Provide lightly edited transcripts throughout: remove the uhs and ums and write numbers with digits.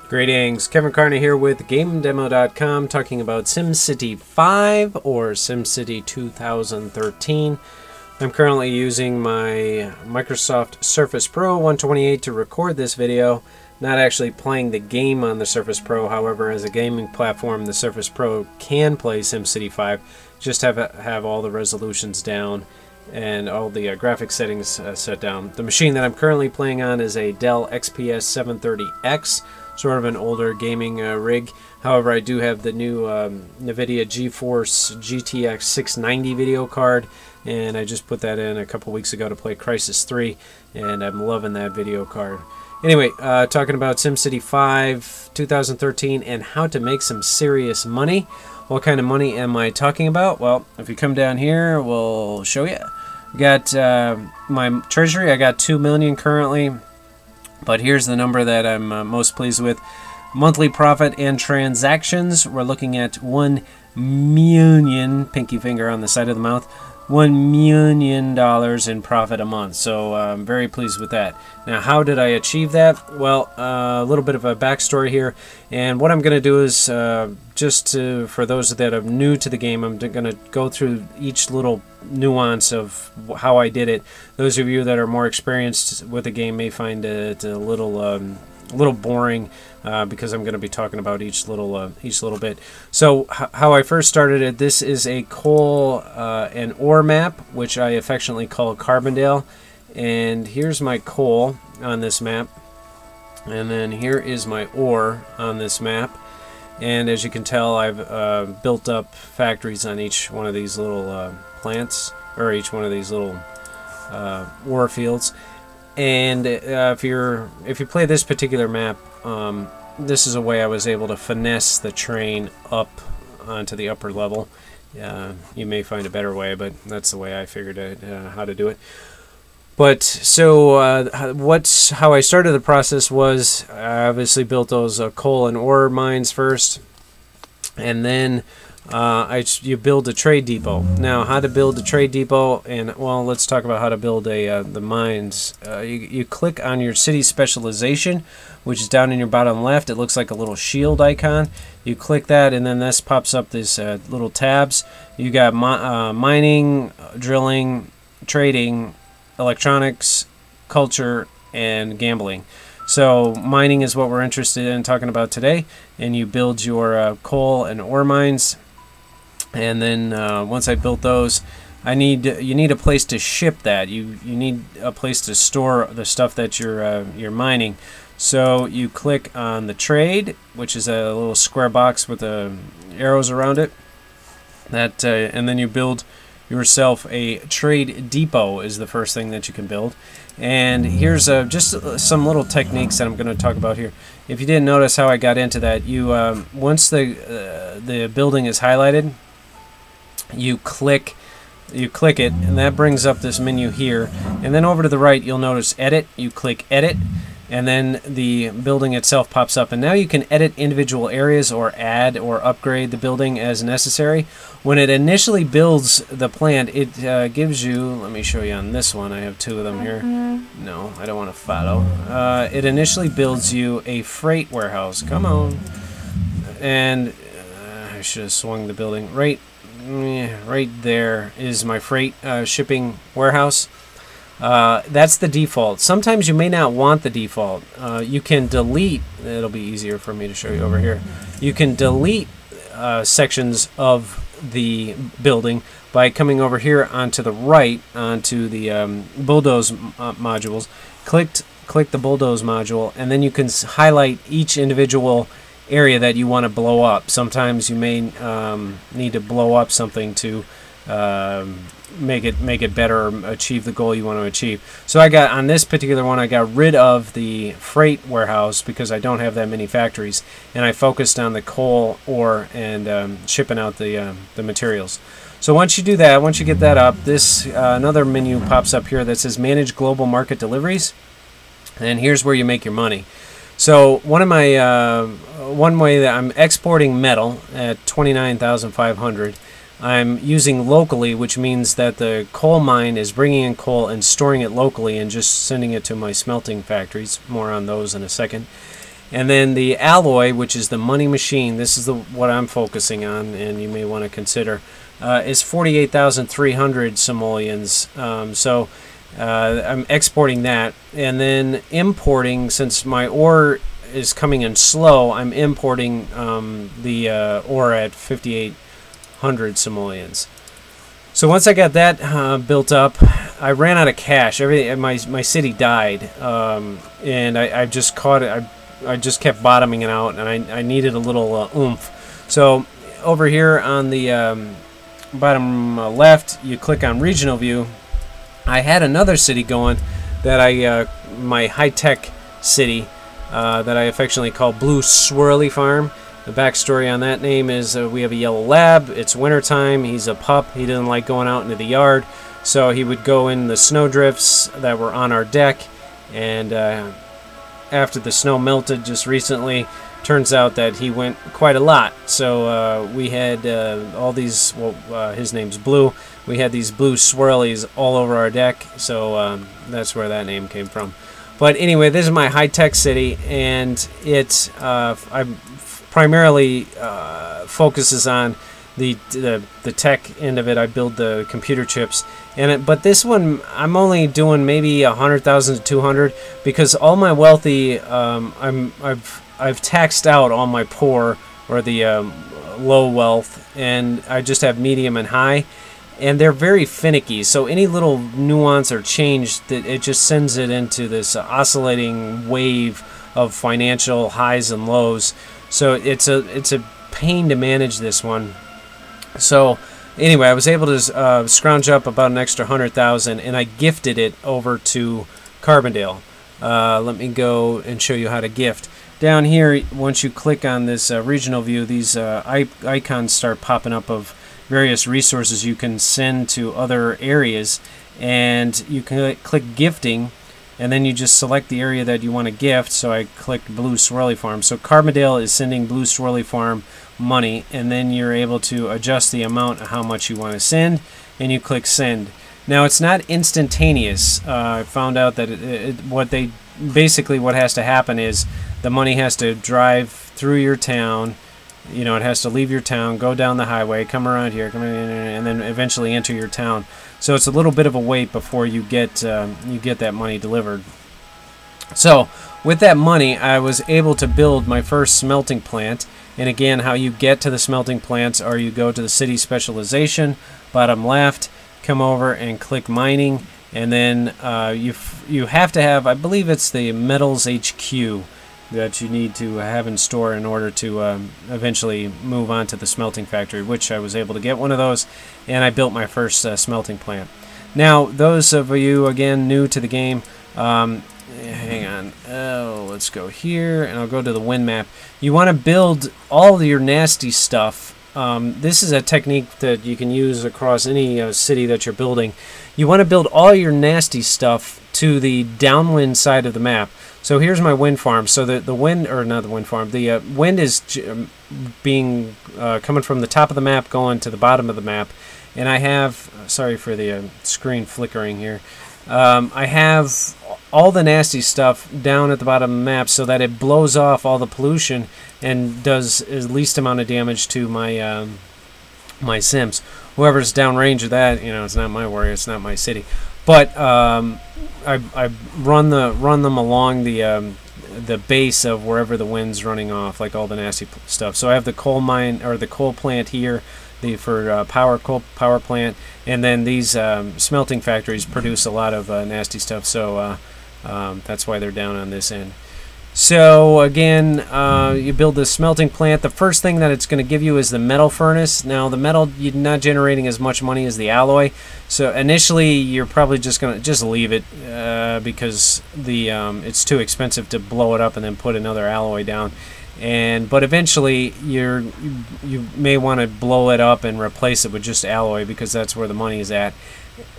Greetings, Kevin Carney here with GameDemo.com talking about SimCity 5 or SimCity 2013. I'm currently using my Microsoft Surface Pro 128 to record this video. Not actually playing the game on the Surface Pro, however, as a gaming platform, the Surface Pro can play SimCity 5. Just have all the resolutions down and all the graphics settings set down. The machine that I'm currently playing on is a Dell XPS 730X, sort of an older gaming rig. However, I do have the new NVIDIA Geforce GTX 690 video card, and I just put that in a couple weeks ago to play Crysis 3, and I'm loving that video card. Anyway, talking about SimCity 5 2013 and how to make some serious money. What kind of money am I talking about? Well, if you come down here, we'll show you. Got my treasury. I got 2 million currently, but here's the number that I'm most pleased with. Monthly profit and transactions, we're looking at 1 million, pinky finger on the side of the mouth, $1 million in profit a month. So I'm very pleased with that. Now, how did I achieve that? Well, a little bit of a backstory here, and what I'm going to do is for those that are new to the game, I'm going to go through each little nuance of how I did it. Those of you that are more experienced with the game may find it a little boring because I'm going to be talking about each little bit. So how I first started it, this is a coal and ore map, which I affectionately call Carbondale. And here's my coal on this map, and then here is my ore on this map. And as you can tell, I've built up factories on each one of these little plants, or each one of these little ore fields. And if you play this particular map, this is a way I was able to finesse the train up onto the upper level. You may find a better way, but that's the way I figured out how to do it. But so how I started the process was I obviously built those coal and ore mines first, and then you build a trade depot. Now, how to build a trade depot, and well, let's talk about how to build the mines. You click on your city specialization, which is down in your bottom left. It looks like a little shield icon. You click that, and then this pops up these little tabs. You got mining, drilling, trading, electronics, culture, and gambling. So mining is what we're interested in talking about today, and you build your coal and ore mines. And then once I built those, you need a place to ship that. You need a place to store the stuff that you're mining. So you click on the trade, which is a little square box with arrows around it. And then you build yourself a trade depot is the first thing that you can build. And here's just some little techniques that I'm going to talk about here. If you didn't notice how I got into that, once the building is highlighted, you click it, and that brings up this menu here. And then over to the right, you'll notice edit. You click edit, and then the building itself pops up. And now you can edit individual areas or add or upgrade the building as necessary. When it initially builds the plant, it gives you, let me show you on this one, I have two of them here. No, I don't want to follow. It initially builds you a freight warehouse. Come on. And I should have swung the building. Right there is my freight shipping warehouse. That's the default. Sometimes you may not want the default. You can delete, it'll be easier for me to show you over here. You can delete sections of the building by coming over here onto the right, onto the bulldoze modules. Click the bulldoze module, and then you can highlight each individual area that you want to blow up. Sometimes you may need to blow up something to make it better or achieve the goal you want to achieve. So on this particular one, I got rid of the freight warehouse because I don't have that many factories, and I focused on the coal, ore, and shipping out the materials. So once you do that, once you get that up, this another menu pops up here that says Manage Global Market Deliveries, and here's where you make your money. So one way that I'm exporting metal at 29,500. I'm using locally, which means that the coal mine is bringing in coal and storing it locally and just sending it to my smelting factories. More on those in a second. And then the alloy, which is the money machine, this is what I'm focusing on, and you may want to consider, is 48,300 simoleons. So I'm exporting that, and then importing, since my ore is coming in slow, I'm importing the ore at 5,800 simoleons. So once I got that built up, I ran out of cash. My city died, and I just caught it. I just kept bottoming it out, and I needed a little oomph. So over here on the bottom left, you click on regional view. I had another city going that my high-tech city that I affectionately call Blue Swirly Farm. The backstory on that name is we have a yellow lab. It's wintertime. He's a pup. He doesn't like going out into the yard, so he would go in the snowdrifts that were on our deck, and after the snow melted just recently, turns out that he went quite a lot. So we had all these, his name's Blue. We had these blue swirlies all over our deck, so that's where that name came from. But anyway, this is my high-tech city, and it's I primarily focuses on the tech end of it. I build the computer chips, but this one I'm only doing maybe 100,000 to 200 because all my wealthy I've taxed out all my poor or the low wealth, and I just have medium and high, and they're very finicky. So any little nuance or change, that it just sends it into this oscillating wave of financial highs and lows. So it's a pain to manage this one. So anyway, I was able to scrounge up about an extra 100,000, and I gifted it over to Carbondale. Let me go and show you how to gift. Down here, once you click on this regional view, these icons start popping up of various resources you can send to other areas, and you can click gifting, and then you just select the area that you want to gift. So I clicked Blue Swirly Farm. So Carbondale is sending Blue Swirly Farm money, and then you're able to adjust the amount of how much you want to send, and you click send. Now it's not instantaneous. I found out that what has to happen is the money has to drive through your town. You know, it has to leave your town, go down the highway, come around here, come in, and then eventually enter your town. So it's a little bit of a wait before you get that money delivered. So with that money, I was able to build my first smelting plant. And again, how you get to the smelting plants are you go to the city specialization, bottom left, come over and click mining, and then you have to have, I believe it's the metals HQ that you need to have in store in order to eventually move on to the smelting factory, which I was able to get one of those, and I built my first smelting plant. Now, those of you, again, new to the game, hang on, let's go here, and I'll go to the wind map. You want to build all of your nasty stuff. This is a technique that you can use across any city that you're building. You want to build all your nasty stuff to the downwind side of the map. So here's my wind farm. So the wind, or not the wind farm, the wind is being coming from the top of the map going to the bottom of the map. And I have, sorry for the screen flickering here, I have all the nasty stuff down at the bottom of the map so that it blows off all the pollution and does the least amount of damage to my my sims. Whoever's downrange of that, you know, it's not my worry, it's not my city. But I run them along the base of wherever the wind's running off, like all the nasty stuff. So I have the coal mine, or the coal plant here, for coal power plant, and then these smelting factories produce a lot of nasty stuff. So that's why they're down on this end. So again, you build this smelting plant. The first thing that it's going to give you is the metal furnace. Now the metal, you're not generating as much money as the alloy. So initially you're probably just going to leave it because it's too expensive to blow it up and then put another alloy down. But eventually you may want to blow it up and replace it with just alloy, because that's where the money is at.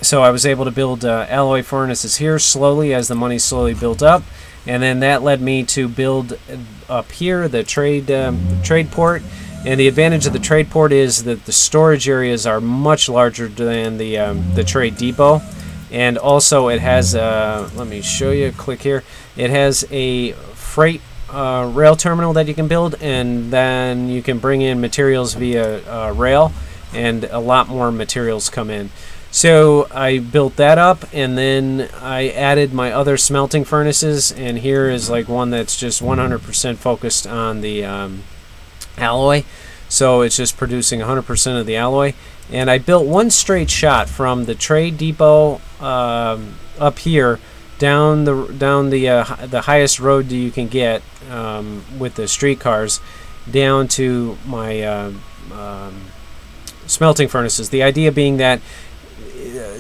So I was able to build alloy furnaces here slowly as the money slowly built up. And then that led me to build up here the trade port. And the advantage of the trade port is that the storage areas are much larger than the trade depot. And also it has, let me show you, click here. It has a freight rail terminal that you can build, and then you can bring in materials via rail, and a lot more materials come in. So I built that up, and then I added my other smelting furnaces, and here is like one that's just 100% focused on the alloy. So it's just producing 100% of the alloy. And I built one straight shot from the trade depot up here down the highest road that you can get with the streetcars down to my smelting furnaces. The idea being that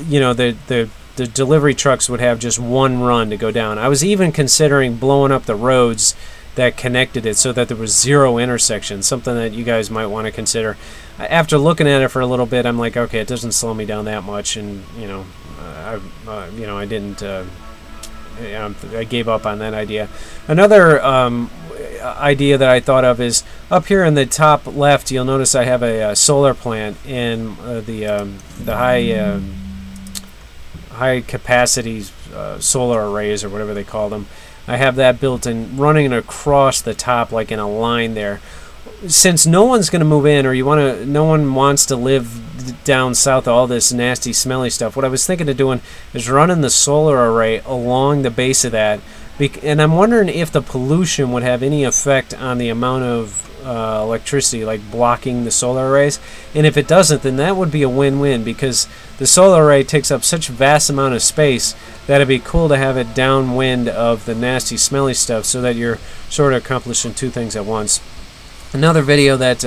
you know, the delivery trucks would have just one run to go down. I was even considering blowing up the roads that connected it so that there was 0 intersections, something that you guys might want to consider. After looking at it for a little bit, I'm like, okay, it doesn't slow me down that much, and you know, I didn't. I gave up on that idea. Another idea that I thought of is up here in the top left. You'll notice I have a solar plant in the high capacity solar arrays, or whatever they call them. I have that built and running across the top like in a line there. Since no one's going to move in, or no one wants to live down south of all this nasty smelly stuff, what I was thinking of doing is running the solar array along the base of that, and I'm wondering if the pollution would have any effect on the amount of electricity, like blocking the solar arrays. And if it doesn't, then that would be a win-win, because the solar array takes up such a vast amount of space that it'd be cool to have it downwind of the nasty smelly stuff, so that you're sort of accomplishing 2 things at once. Another video that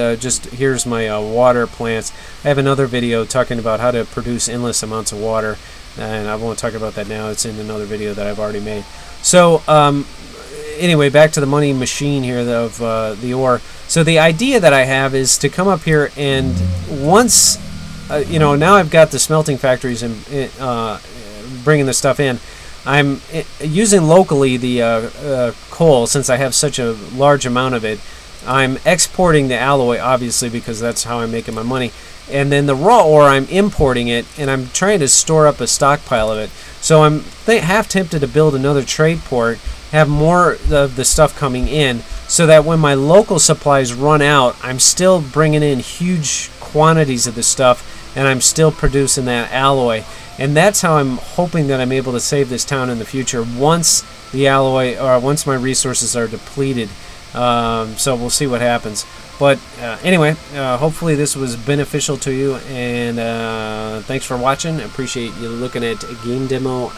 here's my water plants. I have another video talking about how to produce endless amounts of water, and I won't talk about that now. It's in another video that I've already made. So anyway, back to the money machine here of the ore. So the idea that I have is to come up here, and once you know, now I've got the smelting factories and bringing the stuff in, I'm using locally the coal. Since I have such a large amount of it, I'm exporting the alloy, obviously, because that's how I'm making my money. And then the raw ore, I'm importing it, and I'm trying to store up a stockpile of it. So I'm half tempted to build another trade port, have more of the stuff coming in, so that when my local supplies run out, I'm still bringing in huge quantities of the stuff, and I'm still producing that alloy. And that's how I'm hoping that I'm able to save this town in the future once the alloy, or once my resources are depleted. So we'll see what happens. But anyway, hopefully this was beneficial to you, and thanks for watching. I appreciate you looking at GameDemo.com.